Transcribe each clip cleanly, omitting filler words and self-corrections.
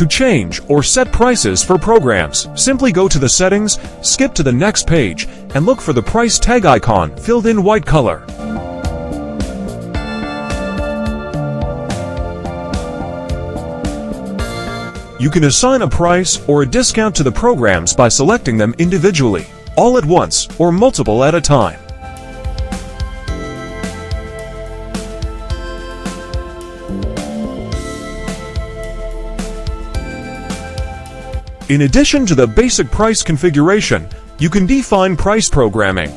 To change or set prices for programs, simply go to the settings, skip to the next page, and look for the price tag icon filled in white color. You can assign a price or a discount to the programs by selecting them individually, all at once, or multiple at a time. In addition to the basic price configuration, you can define price programming.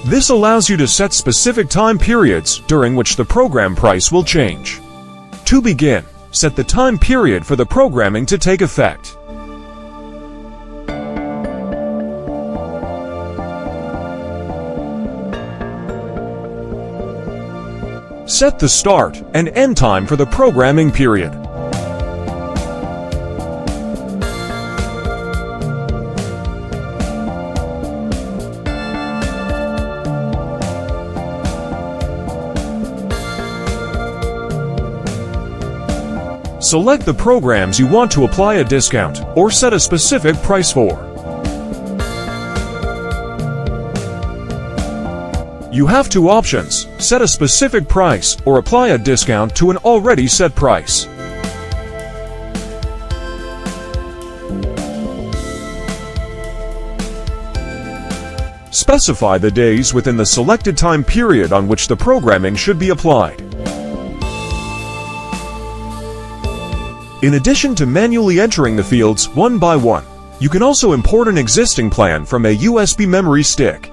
This allows you to set specific time periods during which the program price will change. To begin, set the time period for the programming to take effect. Set the start and end time for the programming period. Select the programs you want to apply a discount or set a specific price for. You have two options: set a specific price or apply a discount to an already set price. Specify the days within the selected time period on which the programming should be applied. In addition to manually entering the fields one by one, you can also import an existing plan from a USB memory stick.